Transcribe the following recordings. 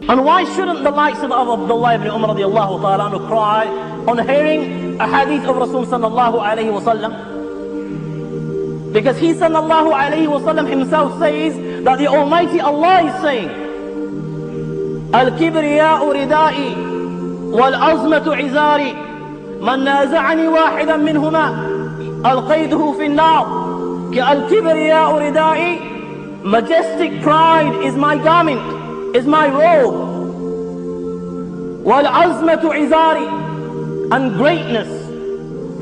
And why shouldn't the likes of Abdullah ibn Umar radiallahu ta'ala anhu cry on hearing a hadith of Rasul sallallahu alayhi wa sallam? Because he sallallahu alayhi wa sallam himself says that the Almighty Allah is saying, Al-kibriya'u ridai wal-azmatu izari man naza'ani wahidan minhuma alqayduhu fi an-nar. Al-kibriya'u ridai, majestic pride is my garment, is my robe. Wal-azmatu izari, and greatness,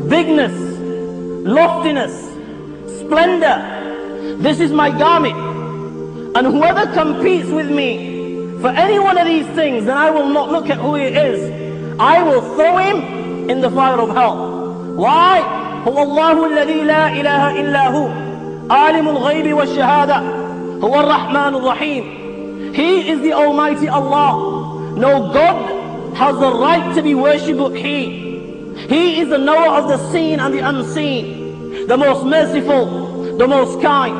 bigness, loftiness, splendor, this is my garment. And whoever competes with me for any one of these things, then I will not look at who he is. I will throw him in the fire of hell. Why? هو الله الذي لا إله إلا هو عالم الغيب والشهادة هو الرحمن الرحيم. He is the Almighty Allah. No God has the right to be worshipped but He is the knower of the seen and the unseen, the most merciful, the most kind.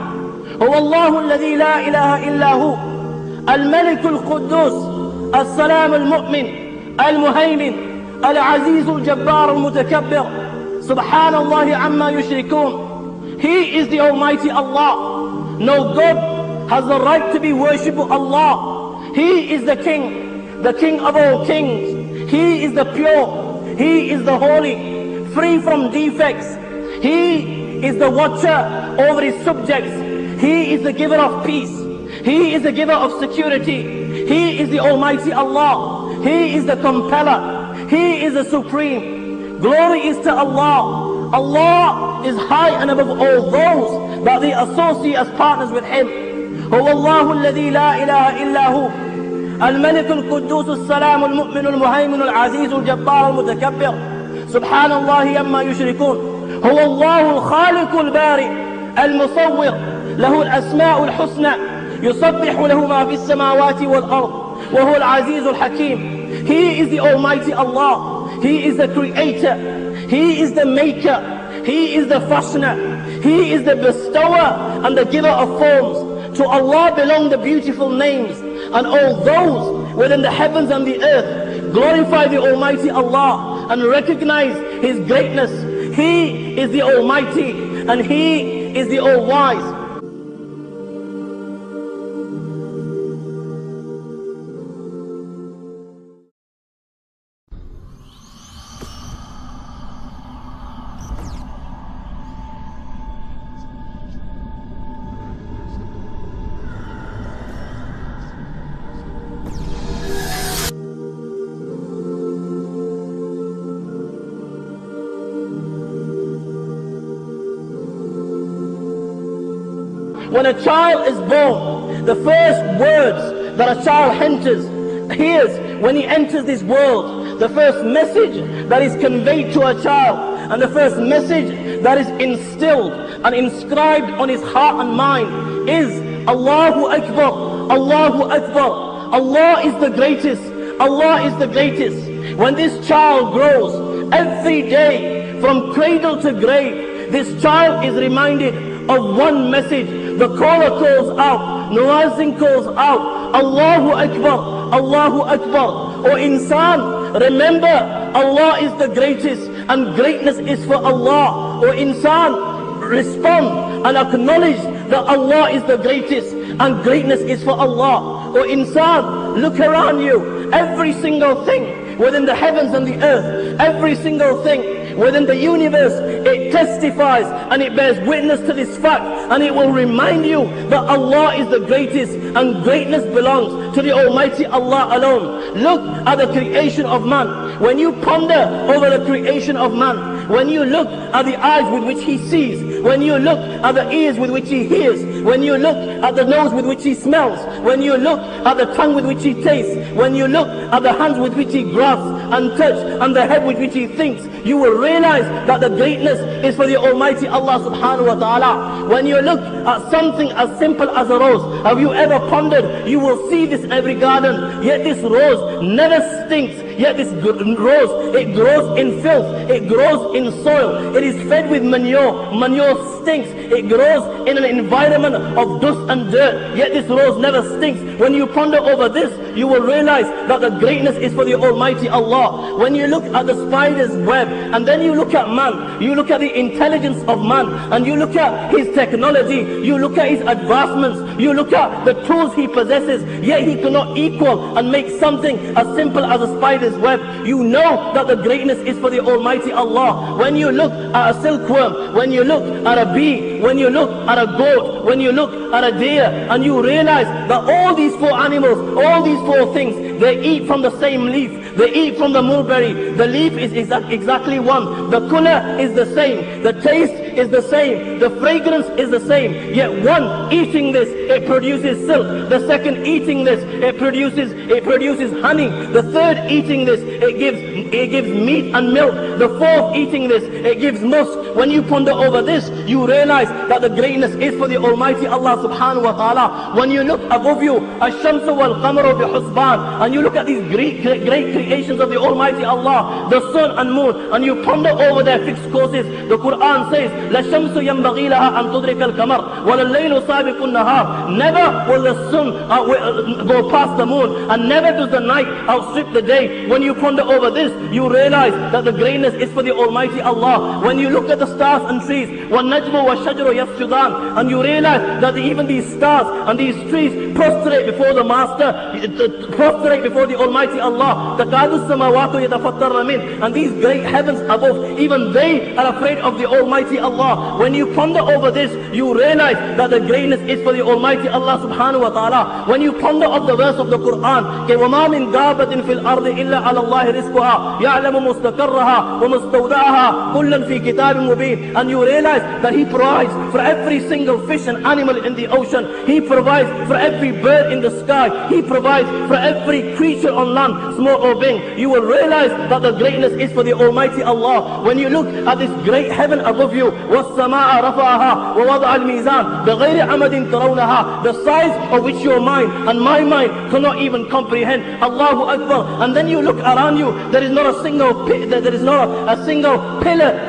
هو الله الذي لا إله إلا هو الملك القدوس السلام المؤمن المهيمن العزيز الجبار المتكبر سبحان الله عما يشركون. He is the Almighty Allah. No God has the right to be worshipped but Allah. He is the King of all kings. He is the pure, He is the holy, free from defects. He is the watcher over His subjects. He is the giver of peace. He is the giver of security. He is the Almighty Allah. He is the compeller. He is the supreme. Glory is to Allah. Allah is high and above all those that they associate as partners with Him. هو الله الذي لا إله إلا هو الملك القدوس السلام المؤمن المهيمن العزيز الجبار المتكبر سبحان الله عما يشركون. هو الله الخالق البارئ المصور له الأسماء الحسنى يسبح له ما في السماوات والأرض وهو العزيز الحكيم. He is the Almighty Allah. He is the Creator. He is the Maker. He is the Fashioner. He is the Bestower and the Giver of forms. To Allah belong the beautiful names, and all those within the heavens and the earth glorify the Almighty Allah and recognize His greatness. He is the Almighty and He is the All-Wise. When a child is born, the first words that a child hears when he enters this world, the first message that is conveyed to a child, and the first message that is instilled and inscribed on his heart and mind is Allahu Akbar, Allahu Akbar. Allah is the greatest, Allah is the greatest. When this child grows, every day from cradle to grave, this child is reminded of one message. The caller calls out, Muazzin calls out, Allahu Akbar, Allahu Akbar. O insan, remember Allah is the greatest and greatness is for Allah. O insan, respond and acknowledge that Allah is the greatest and greatness is for Allah. O insan, look around you, every single thing within the heavens and the earth, every single thing within the universe, it testifies and it bears witness to this fact, and it will remind you that Allah is the greatest and greatness belongs to the Almighty Allah alone. Look at the creation of man. When you ponder over the creation of man, when you look at the eyes with which he sees, when you look at the ears with which he hears, when you look at the nose with which he smells, when you look at the tongue with which he tastes, when you look at the hands with which he grasps and touch, and the head with which he thinks, you will realize that the greatness is for the Almighty Allah subhanahu wa ta'ala. When you look at something as simple as a rose, have you ever pondered, you will see this in every garden, yet this rose never stinks, yet this rose, it grows in filth, it grows grows in soil. It is fed with manure. Manure stinks. It grows in an environment of dust and dirt. Yet this rose never stinks. When you ponder over this, you will realize that the greatness is for the Almighty Allah. When you look at the spider's web, and then you look at man, you look at the intelligence of man, and you look at his technology, you look at his advancements, you look at the tools he possesses, yet he cannot equal and make something as simple as a spider's web. You know that the greatness is for the Almighty Allah. When you look at a silkworm, when you look at a bee, when you look at a goat, when you look at a deer, and you realize that all these four animals, all these four things, they eat from the same leaf. They eat from the mulberry. The leaf is exactly one. The color is the same. The taste is the same. The fragrance is the same. Yet one eating this, it produces silk. The second eating this, it produces honey. The third eating this, it gives meat and milk. The fourth eating this, it gives musk. When you ponder over this, you realize that the greatness is for the Almighty Allah subhanahu wa ta'ala. When you look above you, ash-shamsu wal-qamaru bi-husban, and you look at these great creations of the Almighty Allah, the sun and moon, and you ponder over their fixed courses. The Quran says, لَشَمْسُ يَنْبَغِي لَهَا أَن تُدْرِكَ الْقَمَرَ وَلَلَّيْلُ سَابِقُ النَّهَارِ. Never will the sun go past the moon, and never does the night outstrip the day. When you ponder over this, you realize that the greatness is for the Almighty Allah. When you look at the stars and trees, وَالنَّجْمُ وَالشَّجَرُ يَسْجُدَانِ, and you realize that even these stars and these trees prostrate before the Master, prostrate before the Almighty Allah. تَكَادُ السَّمَاوَاتُ يَتَفَطَّرْنَ مِنْهُ, and these great heavens above, even they are afraid of the Almighty Allah. When you ponder over this, you realize that the greatness is for the Almighty Allah subhanahu wa ta'ala. When you ponder of the verse of the Quran, وَمَا مِنْ دَابَةٍ فِي الْأَرْضِ إِلَّا عَلَى اللَّهِ رِزْقُهَا يَعْلَمُ مُسْتَقَرَّهَا وَمُسْتَوْدَعَهَا كُلًّا فِي كِتَابٍ مُبِينٍ, and you realize that He provides for every single fish and animal in the ocean. He provides for every bird in the sky. He provides for every creature on land, small or big. You will realize that the greatness is for the Almighty Allah. When you look at this great heaven above you, وَالسَّمَاءَ رَفَعَهَا وَوَضَعَ الْمِيزَانَ بِغَيْرِ عَمَدٍ تَرَوْنَهَا, the size of which your mind and my mind cannot even comprehend. Allahu Akbar. And then you look around you, there is not a single pillar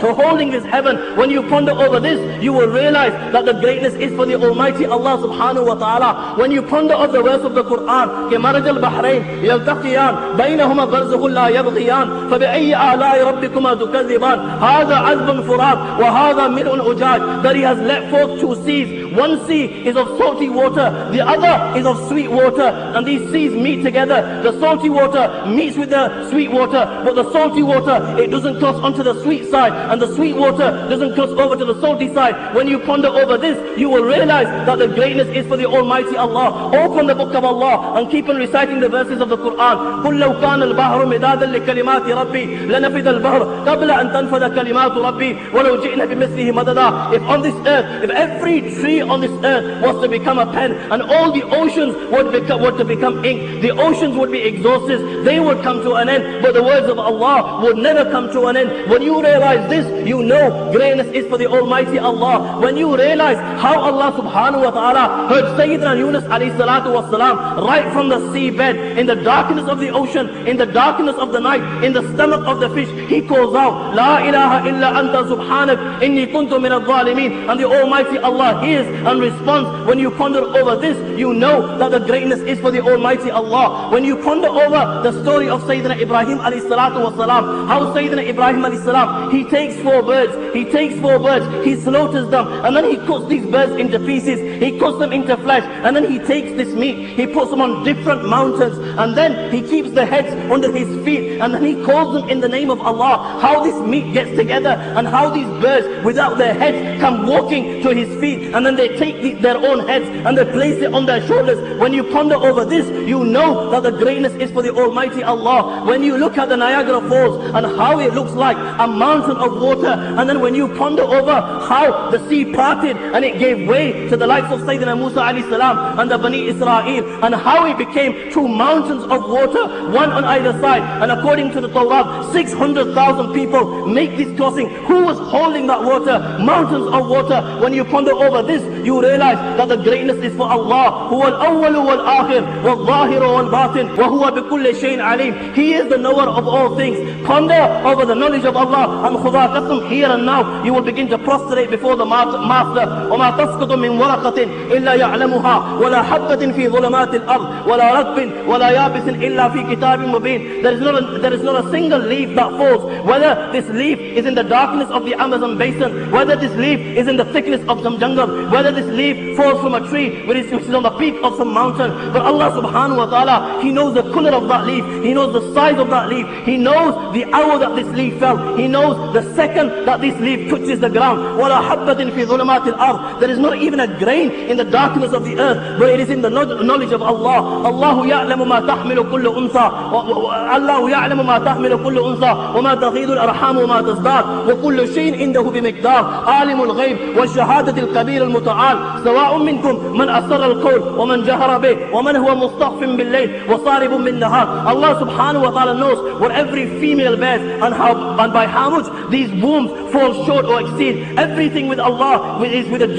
to holding this heaven. When you ponder over this, you will realize that the greatness is for the Almighty Allah subhanahu wa ta'ala. When you ponder of the verse of the Quran, كَمَرَجَ الْبَحْرَيْنِ يَلْتَقِيَانِ بَيْنَهُمَا بَرْزَخٌ لَا يَبْغِيَانِ فَبِأَيِّ آلَاءِ رَبِّكُمَا تُكَذِّبَانِ هَذَا عَذْبٌ فُرَاتٌ وَهَذَا مِلْءٌ أُجَاجٌ. That He has let forth two seas. One sea is of salty water, the other is of sweet water, and these seas meet together. The salty water meets with the sweet water, but the salty water, it doesn't cross onto the sweet side, and the sweet water doesn't cross over to the salty side. When you ponder over this, you will realize that the greatness is for the Almighty Allah. Open the book of Allah and keep on reciting the verses of the Quran. قُلْ لَوْ كَانَ الْبَحْرُ مِدَادًا لِكَلِمَاتِ رَبِّي لَنَفِدَ الْبَحْرُ قَبْلَ أَن تَنْفَدَ كَلِمَاتُ رَبِّي وَلَوْ جِئْنَا بِمِثْلِهِ مَدَدًا. If on this earth, if every tree on this earth was to become a pen, and all the oceans were to become ink, the oceans would be exhausted, they would come to an end, but the words of Allah would never come to an end. When you realize this, you know greatness is for the Almighty Allah. When you realize how Allah subhanahu wa ta'ala heard Sayyidina Yunus alayhi salatu was salam right from the seabed, in the darkness of the ocean, in the darkness of the night, in the stomach of the fish, he calls out, La ilaha illa anta subhanak inni kuntu min al-zalimin, and the Almighty Allah hears and responds. When you ponder over this, you know that the greatness is for the Almighty Allah. When you ponder over the story of Sayyidina Ibrahim alayhi salatu was salam, how Sayyidina Ibrahim alayhi salam, he takes four birds, he slaughters them, and then he cuts these birds into pieces, he cuts them into flesh, and then he takes this meat, he puts them on different mountains, and then he keeps the heads under his feet, and then he calls them in the name of Allah. How this meat gets together, and how these birds without their heads come walking to his feet, and then they take their own heads and they place it on their shoulders. When you ponder over this, you know that the greatness is for the Almighty Allah. When you look at the Niagara Falls and how it looks like a mountain of water, and then when you ponder over how the sea parted and it gave way to to the likes of Sayyidina Musa alayhi salam and the Bani Israel, and how it became two mountains of water, one on either side. And according to the Torah, 600,000 people make this crossing. Who was holding that water? Mountains of water. When you ponder over this, you realize that the greatness is for Allah. Huwa al-awwal wal-akhir wal-zahir wal-batin wa huwa bikulli shay'in alim. He is the knower of all things. Ponder over the knowledge of Allah, and khuda qasam, here and now you will begin to prostrate before the Master. وَمَا تَسْقُطُ مِنْ وَرَقَةٍ إِلَّا يَعْلَمُهَا وَلَا حَبَّةٍ فِي ظُلُمَاتِ الْأَرْضِ وَلَا رَطْبٍ وَلَا يَابِسٍ إِلَّا فِي كِتَابٍ مُبِينٍ. There is not a single leaf that falls, whether this leaf is in the darkness of the Amazon basin, whether this leaf is in the thickness of some jungle, whether this leaf falls from a tree which is on the peak of some mountain. But Allah subhanahu wa ta'ala, He knows the color of that leaf, He knows the size of that leaf, He knows the hour that this leaf fell, He knows the second that this leaf touches the ground. وَلَا حَبَّةٍ فِي ظُلُمَاتِ الْأَرْضِ. There is not even a grain in the darkness of the earth, but it is in the knowledge of Allah. Allahu ya'lamu ma tahmilu kullu unsa, Allahu ya'lamu ma tahmilu kullu unsa, wa ma taghidu al-arham wa ma tazdad, wa kullu shay'in indahu bimiqdar. Alimul ghayb wa shahadati al-kabir al-muta'al, sawa'un minkum man asarra al-qawl wa man jahara bih wa man huwa mustakhfin bil-layl wa saribun bin-nahar. Allah subhanahu wa ta'ala knows what every female bears, and by how much these wombs fall short or exceed. Everything with Allah is within a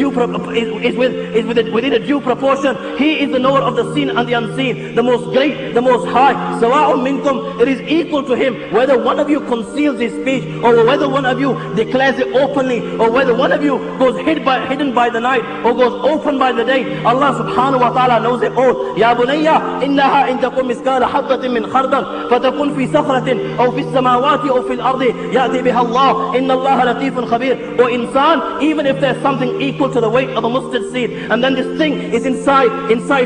due proportion. He is the knower of the seen and the unseen, the most great, the most high. Sawa'un minkum, it is equal to Him whether one of you conceals his speech, or whether one of you declares it openly, or whether one of you goes hidden by the night, or goes open by the day. Allah subhanahu wa ta'ala knows it all. Ya bunayya innaha in takum miskala habbatin min khardal fatakun fi sakhratin aw fi samawati aw fil ardi ya'ti biha Allah inna Allah latifun khabir. Or insan, even if there's something equal to the weight of a mustard seed, and then this thing is inside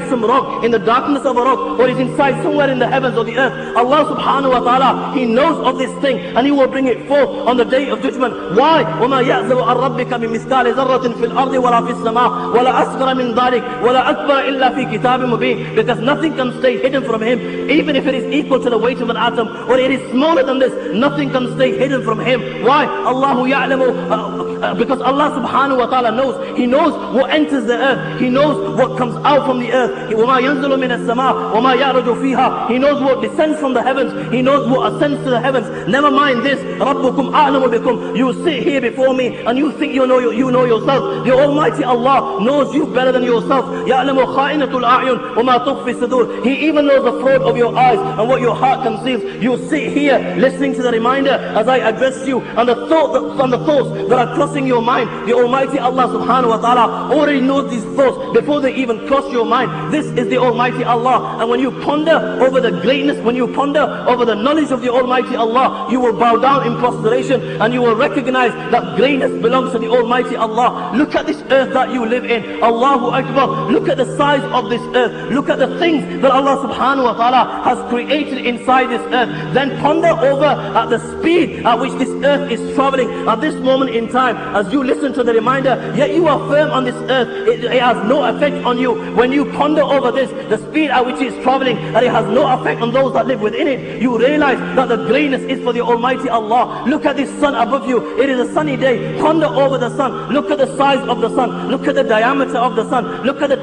some rock, in the darkness of a rock, or is inside somewhere in the heavens or the earth, Allah subhanahu wa ta'ala, He knows of this thing, and He will bring it forth on the day of judgment. Why? وَمَا يَعْزَوْ عَنْ رَبِّكَ مِنْ مِثْقَالِ ذَرَّةٍ فِي الْأَرْضِ وَلَا فِي السَّمَاءِ وَلَا أَصْغَرَ مِنْ ذَلِكَ وَلَا أَكْبَرَ إِلَّا فِي كِتَابٍ مُبِينٍ. Because nothing can stay hidden from Him, even if it is equal to the weight of an atom, or it is smaller than this, nothing can stay hidden from Him. Why? Allahu ya'lamu, because Allah subhanahu wa ta'ala knows. He knows what enters the earth, He knows what comes out from the earth. وَمَا يَنزِلُ مِنَ السَّمَاءِ وَمَا يَعْرُجُ فِيهَا. He knows what descends from the heavens, He knows what ascends to the heavens. Never mind this, رَبُّكُمْ أَعْلَمُ بِكُمْ. You sit here before me and you think you know yourself. The Almighty Allah knows you better than yourself. يَعْلَمُ خَائِنَةُ الْأَعْيُنِ وَمَا تُخْفِي الصُّدُورِ. He even knows the fraud of your eyes and what your heart conceals. You sit here listening to the reminder as I address you, and the thoughts that are crossing your mind. The Almighty Allah subhanahu wa ta'ala already knows these thoughts before they even cross your mind. This is the Almighty Allah. And when you ponder over the greatness, when you ponder over the knowledge of the Almighty Allah, you will bow down in prostration, and you will recognize that greatness belongs to the Almighty Allah. Look at this earth that you live in. Allahu Akbar. Look at the size of this earth. Look at the things that Allah subhanahu wa ta'ala has created inside this earth. Then ponder over at the speed at which this earth is traveling at this moment in time. As you listen to the reminder, yet you are firm on this earth, it has no effect on you. When you ponder over this, the speed at which it is traveling, and it has no effect on those that live within it, you realize that the greatness is for the Almighty Allah. Look at this sun above you. It is a sunny day. Ponder over the sun. Look at the size of the sun. Look at the diameter of the sun. Look at the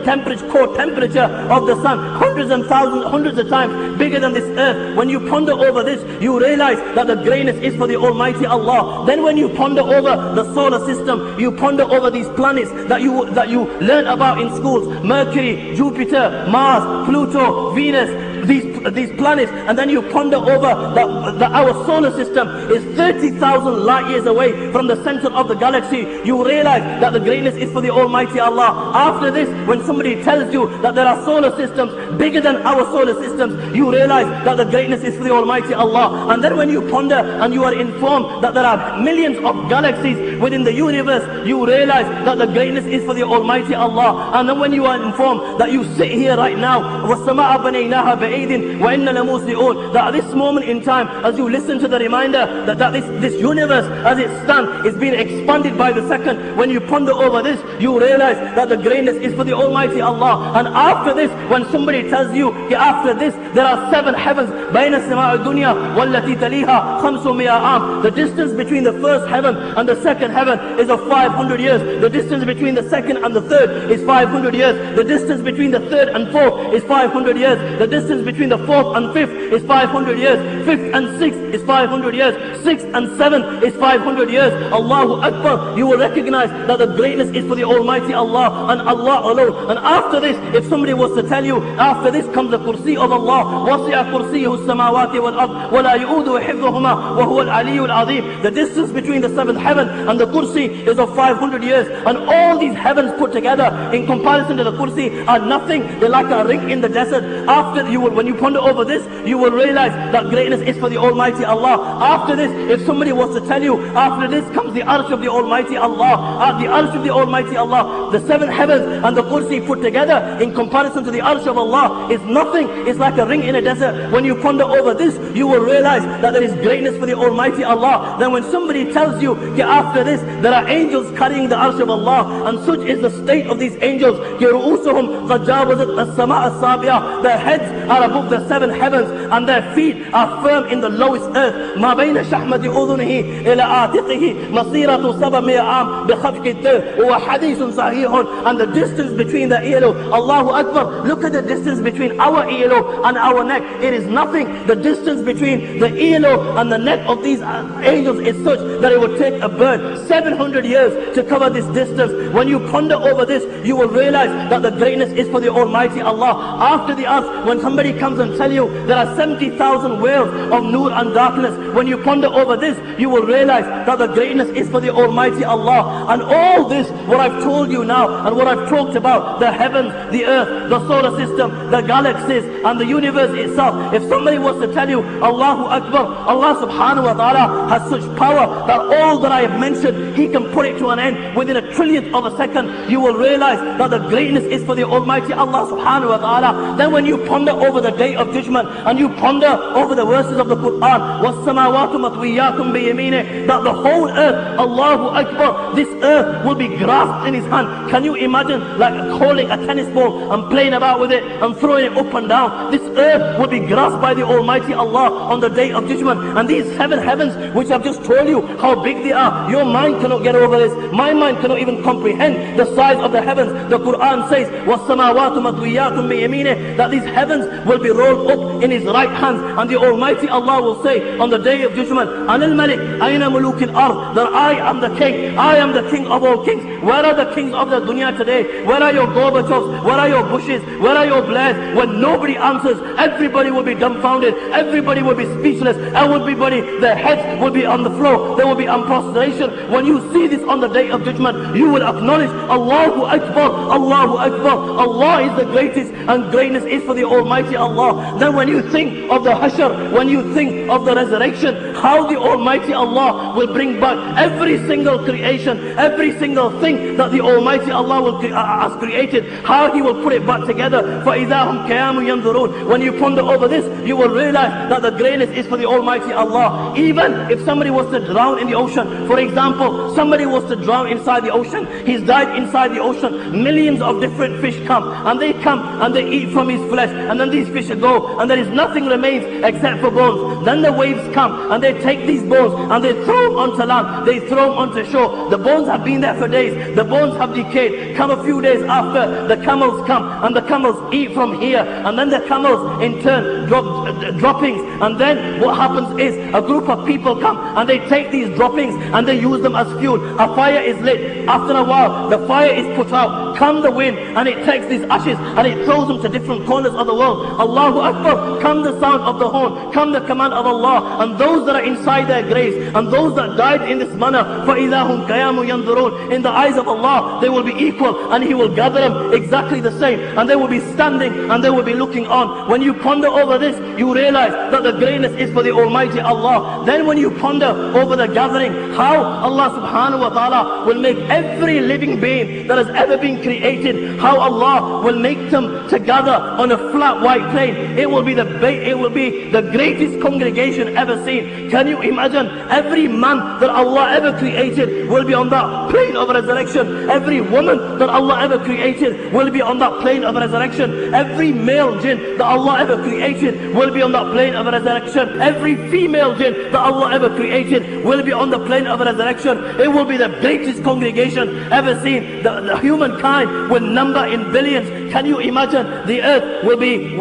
core temperature of the sun. Hundreds and thousands, hundreds of times bigger than this earth. When you ponder over this, you realize that the greatness is for the Almighty Allah. Then when you ponder over the solar system, you ponder over these planets that you learn about in schools: Mercury, Jupiter, Mars, Pluto, Venus, these planets, and then you ponder over that our solar system is 30,000 light years away from the center of the galaxy. You realize that the greatness is for the Almighty Allah. After this, when somebody tells you that there are solar systems bigger than our solar systems, you realize that the greatness is for the Almighty Allah. And then when you ponder and you are informed that there are millions of galaxies within the universe, you realize that the greatness is for the Almighty Allah. And then when you are informed that you sit here right now, وَالسَّمَاءَ بَنَيْنَاهَا بِأَيْدٍ وَإِنَّا لَمُوسِعُونَ, that at this moment in time, as you listen to the reminder, the that this universe as it stands is being expanded by the second. When you ponder over this, you realize that the greatness is for the Almighty Allah. And after this, when somebody tells you, after this, there are 7 heavens, بَيْنَ السَّمَاءِ الدُّنْيَا وَالَّتِي تَلِيهَا 500 عام. The distance between the first heaven and the second heaven is of 500 years. The distance between the second and the third is 500 years. The distance between the third and fourth is 500 years. The distance between the fourth and fifth is 500 years. Fifth and sixth is 500 years. Sixth and seventh is 500 years. Allahu Akbar. You will recognize that the greatness is for the Almighty Allah and Allah alone. And after this, if somebody was to tell you, after this comes the kursi of Allah, وَسِعَ كُرْسِيهُ السَّمَاوَاتِ وَالْأَرْضِ وَلَا يُؤُودُهُ حِفْظُهُمَا وَهُوَ الْعَلِيُّ الْعَظِيمُ. The distance between the 7th heaven and the kursi is of 500 years. And all these heavens put together in comparison to the kursi are nothing. They're like a ring in the desert. After you will, when you ponder over this, you will realize that greatness is for the Almighty Allah. After this, if somebody was to tell you, after this comes the arsh of the Almighty Allah, the arsh of the Almighty Allah, the 7 heavens and the kursi put together in comparison to the arsh of Allah is nothing. It's like a ring in a desert. When you ponder over this, you will realize that there is greatness for the Almighty Allah. Then when somebody tells you, after this, there are angels carrying the arsh of Allah, and such is the state of these angels. رؤوسهم قد جاوزت السماء السابعة. Their heads are above the 7 heavens, and their feet are firm in the lowest earth. ما بين شحمة أذنه إلى عاتقه مسيرة 700 عام بخفق الدر. وحديث صحيح. And the distance between the earlobe, Allahu Akbar, look at the distance between our earlobe and our neck. It is nothing. The distance between the earlobe and the neck of these angels is such that it would take a bird 700 years to cover this distance. When you ponder over this, you will realize that the greatness is for the Almighty Allah. After the earth, when somebody comes and tell you there are 70,000 wells of nur and darkness, when you ponder over this, you will realize that the greatness is for the Almighty Allah. And all this, what I've told you now and what I've talked about, the heavens, the earth, the solar system, the galaxies and the universe itself, if somebody was to tell you, Allahu Akbar, Allah subhanahu wa ta'ala has such power that all that I have mentioned, He can put it to an end within a trillionth of a second, you will realize that the greatness is for the Almighty Allah subhanahu wa ta'ala. Then when you ponder over the day of judgment and you ponder over the verses of the Quran, وَالسَّمَاوَاتُ مَطْوِيَّاتٌ بِيَمِينِهِ, that the whole earth, Allahu Akbar, this earth will be grasped in His hand. Can you imagine like holding a tennis ball and playing about with it and throwing it up and down? This earth will be grasped by the Almighty Allah on the day of judgment. And these 7 heavens, which I've just told you how big they are, your mind cannot get over this. My mind cannot even comprehend the size of the heavens. The Quran says, وَالسَّمَاوَاتُ مَطْوِيَّاتٌ بِيَمِينِهِ, that these heavens will be rolled up in His right hand. And the Almighty Allah will say on the day of judgment, أَنَا الْمَلِكُ أَيْنَ مُلُوكِ الْأَرْضِ, that I am the king, I am the king of all kings. Where are the kings of the dunya today? Where are your Gorbachevs? Where are your Bushes? Where are your Blairs? When nobody answers, everybody will be dumbfounded, everybody will be speechless, everybody, their heads will be on the floor, there will be prostration. When you see this on the day of judgment, you will acknowledge, Allahu Akbar, Allahu Akbar, Allah is the greatest and greatness is for the Almighty Allah. Then when you think of the Hashr, when you think of the resurrection, how the Almighty Allah will bring back every single creation, every single thing that the Almighty Allah has created, how He will put it back together. فَإِذَا هُمْ قِيَامٌ يَنْظُرُونَ. When you ponder over this, you will realize that the greatness is for the Almighty Allah. Even if somebody was to drown in the ocean, for example, somebody was to drown inside the ocean, he's died inside the ocean, millions of different fish come and they eat from his flesh, and then these fish go and there is nothing remains except for bones. Then the waves come and they take these bones and they throw them onto land, they throw them onto shore. The bones have been there for days, the bones have decayed. Come a few days after, the camels come and the camels eat from here, and then the camels in turn drop droppings, and then what happens is a group of people come and they take these droppings and they use them as fuel. A fire is lit. After a while, the fire is put out. Come the wind and it takes these ashes and it throws them to different corners of the world. Allahu Akbar. Come the sound of the horn. Come the command of Allah. And those that are inside their graves and those that died in this manner, فَإِذَا هُمْ قِيَامٌ يَنْظُرُونَ, in the eyes of Allah, they will be equal and He will gather them exactly the same. And they will be standing and they will be looking on. When you ponder over this, you you realize that the greatness is for the Almighty Allah. Then when you ponder over the gathering, how Allah subhanahu wa ta'ala will make every living being that has ever been created, how Allah will make them to gather on a flat white plain. It will be the greatest congregation ever seen. Can you imagine? Every man that Allah ever created will be on that plane of resurrection. Every woman that Allah ever created will be on that plane of resurrection. Every male jinn that Allah ever created will be on that plane of resurrection. Every female jinn that Allah ever created will be on the plane of resurrection. It will be the greatest congregation ever seen. The humankind will number in billions. Can you imagine? The earth will be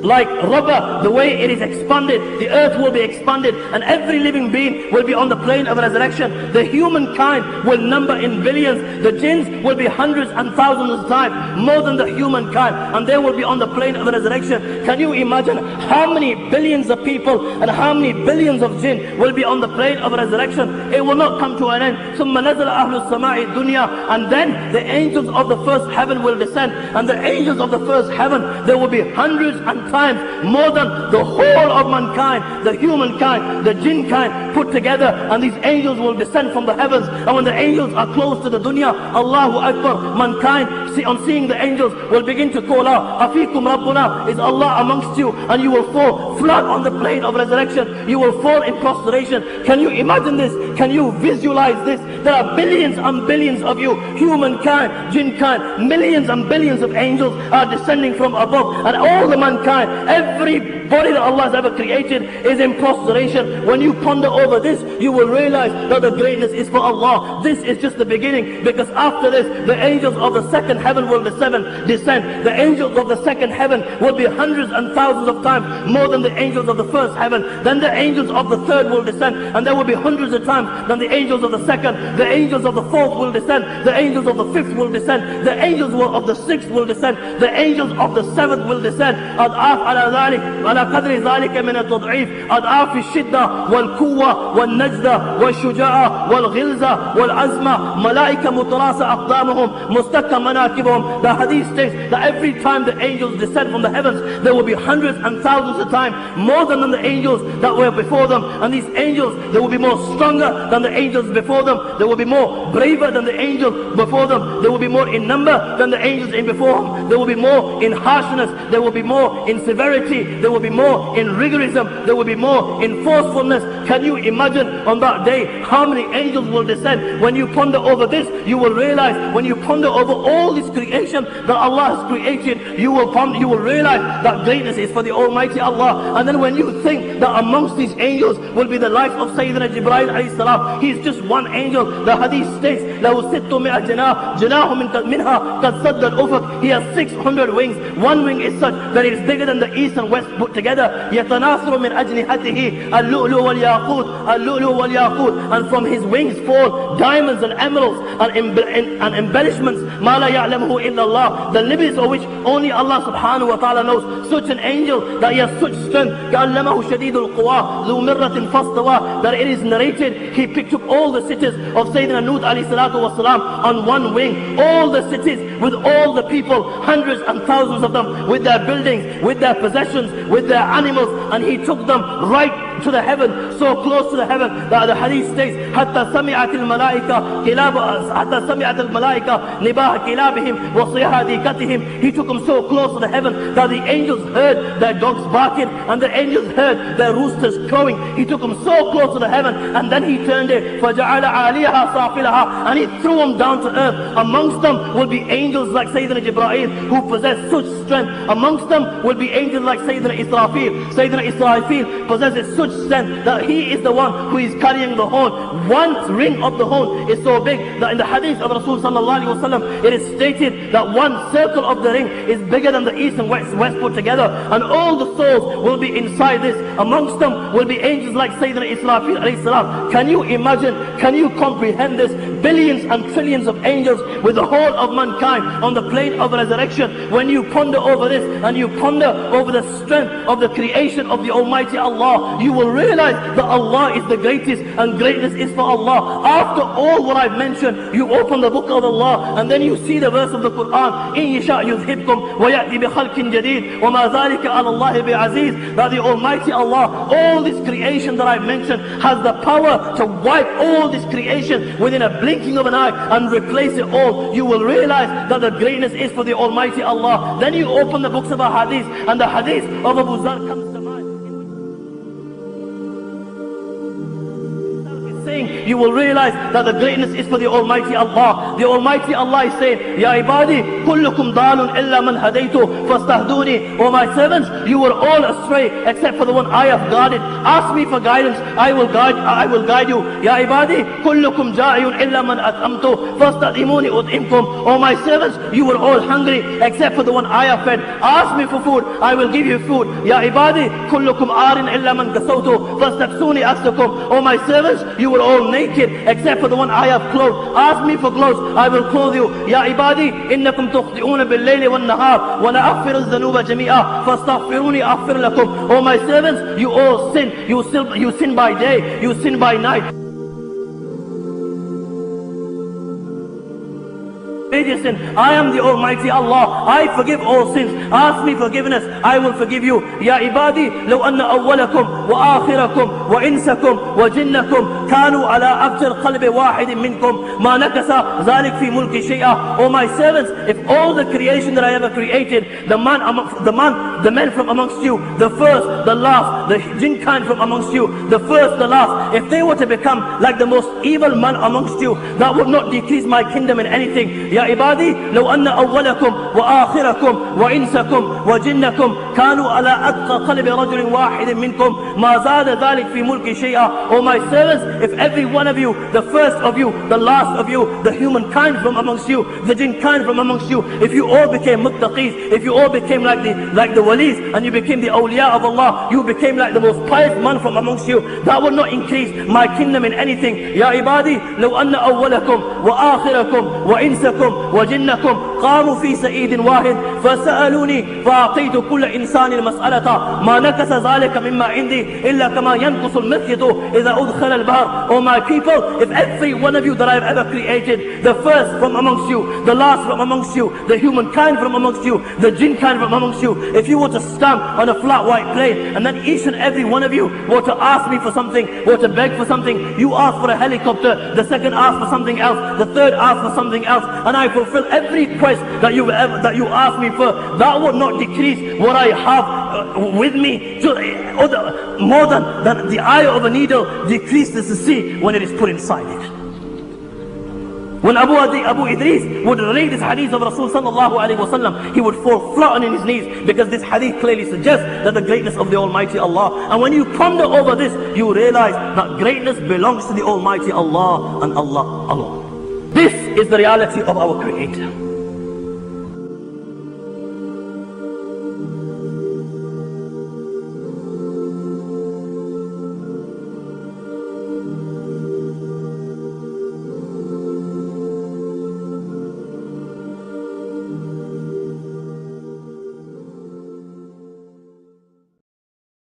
like rubber, the way it is expanded, the earth will be expanded, and every living being will be on the plane of resurrection. The humankind will number in billions. The jinns will be hundreds and thousands of times more than the humankind, and they will be on the plane of resurrection. Can you imagine how many billions of people and how many billions of jinn will be on the plane of resurrection? It will not come to an end. ثُمَّ نَزَلَ أَهْلُ السَّمَاءِ الدُّنْيَا, and then the angels of the first heaven will descend, and the angels of the first heaven, there will be hundreds and times more than the whole of mankind, the humankind, the jinn kind put together, and these angels will descend from the heavens. And when the angels are close to the dunya, Allahu Akbar, mankind on seeing the angels will begin to call out, Afikum Rabbuna, is Allah amongst you? And you will fall flat on the plane of resurrection. You will fall in prostration. Can you imagine this? Can you visualize this? There are billions and billions of you, humankind, jinn kind, millions and billions of angels are descending from above, and all the mankind, everybody that Allah has ever created is in prostration. When you ponder over this, you will realize that the greatness is for Allah. This is just the beginning, because after this, the angels of the second heaven will descend. The angels of the second heaven will be hundreds and thousands of times more than the angels of the first heaven. Then the angels of the third will descend, and there will be hundreds of times than the angels of the second. The angels of the fourth will descend. The angels of the fifth will descend. The angels of the sixth will descend. The angels of the seventh will descend. على ذلك على قدر ذلك من التضعيف أضعاف الشدة والقوة والنجدة والشجاعة والغلظة والعزمة ملائكة متراصة أقدامهم مستكة مناكبهم. The hadith states that every time the angels descend from the heavens, there will be hundreds and thousands of times more than the angels that were before them. And these angels, they will be more stronger than the angels before them. They will be more braver than the angels before them. They will be more in number than the angels in before them. They will be more in harshness. They will be more in severity. There will be more in rigorism. There will be more in forcefulness. Can you imagine on that day how many angels will descend? When you ponder over this, you will realize, when you ponder over all this creation that Allah has created, you will realize that greatness is for the Almighty Allah. And then when you think that amongst these angels will be the life of Sayyidina Jibreel alayhi salam, he is just one angel. The hadith states, لَهُ سِتُّمِئَ جَنَاهُ مِنْهَا قَدْ سَدَّ الْأُفُقِ. He has 600 wings. One wing is such that it is bigger than the east and west put together. يَتَنَاثُرُ مِنْ أَجْنِحَتِهِ اللُّؤْلُؤُ وَالْيَاقُوتُ اللُّؤْلُؤُ وَالْيَاقُوتُ. And from his wings fall diamonds and emeralds and embellishments. مَا لَا يَعْلَمُهُ إِلَّا اللَّهُ. The limits of which only Allah subhanahu wa ta'ala knows. Such an angel that he has such strength. كَأَلَّمَهُ شَدِيدُ الْقُوَى ذُو مِرَّةٍ فَاسْتَوَى. That it is narrated, he picked up all the cities of Sayyidina Nuh alayhi salatu wasalam on one wing. All the cities with all the people, hundreds and thousands of them, with their buildings, with their possessions, with their animals, and he took them right to the heaven, so close to the heaven that the hadith states, حتى سمعت الملائكة نباح كلابهم وصيحة ديكتهم. He took them so close to the heaven that the angels heard their dogs barking and the angels heard their roosters crowing. He took them so close to the heaven, and then he turned it, فجعل عاليها سافلها, and he threw them down to earth. Amongst them will be angels like Sayyidina Jibreel, who possess such strength. Amongst them will be angels like Sayyidina Israfil. Sayyidina Israfil possesses such strength that he is the one who is carrying the horn. One ring of the horn is so big that in the hadith of Rasul sallallahu alaihi wasallam, it is stated that one circle of the ring is bigger than the east and west put together, and all the souls will be inside this. Amongst them will be angels like Sayyidina Israfil alayhi salam. Can you imagine, can you comprehend this? Billions and trillions of angels with the whole of mankind on the plane of resurrection. When you ponder over this and you ponder over the strength of the creation of the Almighty Allah, you will realize that Allah is the greatest and greatness is for Allah. After all what I've mentioned, you open the book of Allah and then you see the verse of the Quran, إِن يَشَاء يُذْهِبْكُمْ وَيَأْتِ بِخَلْقٍ جَدِيدٍ وَمَا ذَلِكَ عَلَى اللَّهِ بِعَزِيزٍ. That the Almighty Allah, all this creation that I've mentioned, has the power to wipe all this creation within a blinking of an eye and replace it all. You will realize that the greatness is for the Almighty Allah. Then you open the books of Hadith, and the Hadith of Abu Zar comes to mind. You will realize that the greatness is for the Almighty Allah. The Almighty Allah is saying, Ya ibadi, kullukum dalun illa man hadaytu fastahduni. O my servants, you were all astray except for the one I have guided. Ask me for guidance, I will guide you. Ya ibadi, kullukum ja'iyun illa man at'amtu fastadimuni ud'imkum. O my servants, you were all hungry except for the one I have fed. Ask me for food, I will give you food. Ya ibadi, kullukum arin illa man kasawtu fastaksuni aksakum. O my servants, you were all naked except for the one I have clothed. Ask me for clothes, I will clothe you. Ya ibadi, innakum tukhti'una bil-layli wan-nahar wa la aghfiru adh-dhunuba jami'a fastaghfiruni aghfir lakum. O my servants, you all sin. You sin by day, you sin by night. I am the Almighty Allah. I forgive all sins. Ask me forgiveness, I will forgive you. Ya ibadi, law anna awwalakum wa akhirakum wa insakum wa jinnakum kanu ala afjar qalbi wahidin minkum ma nakasa dhalik fi mulki shay'a. O my servants, if all the creation that I ever created, the men from amongst you, the first, the last, the jinn kind from amongst you, the first, the last, if they were to become like the most evil man amongst you, that would not decrease my kingdom in anything. Ya عبادي لو أن أولكم وآخركم وإنسكم وجنكم كانوا على أتقى قلب رجل واحد منكم ما زاد ذلك في ملك شيئا. O my servants, if every one of you, the first of you, the last of you, the humankind from amongst you, the jinn kind from amongst you, if you all became muttaqis, if you all became like the walis, and you became the awliya of Allah, you became like the most pious man from amongst you, that would not increase my kingdom in anything. Ya ibadi, لو أن أولكم وآخركم وإنسكم وجنكم قاموا في سعيد واحد فسألوني فأعطيت كل إنسان مسألة ما نكس ذلك مما عندي إلا كما ينقص المخيط إذا أدخل البحر. O my people, if every one of you that I have ever created, the first from amongst you, the last from amongst you, the humankind from amongst you, the jinn kind from amongst you, if you were to stand on a flat white plane and then each and every one of you were to ask me for something, were to beg for something, you ask for a helicopter, the second ask for something else, the third ask for something else, and I fulfill every request that you ask me for, that would not decrease what I have with me more than the eye of a needle decreases the sea when it is put inside it. When Abu Idris would read this hadith of Rasul sallallahu alayhi wa sallam, he would fall flat on his knees, because this hadith clearly suggests that the greatness of the Almighty Allah. And when you ponder over this, you realize that greatness belongs to the Almighty Allah and Allah alone. This is the reality of our Creator.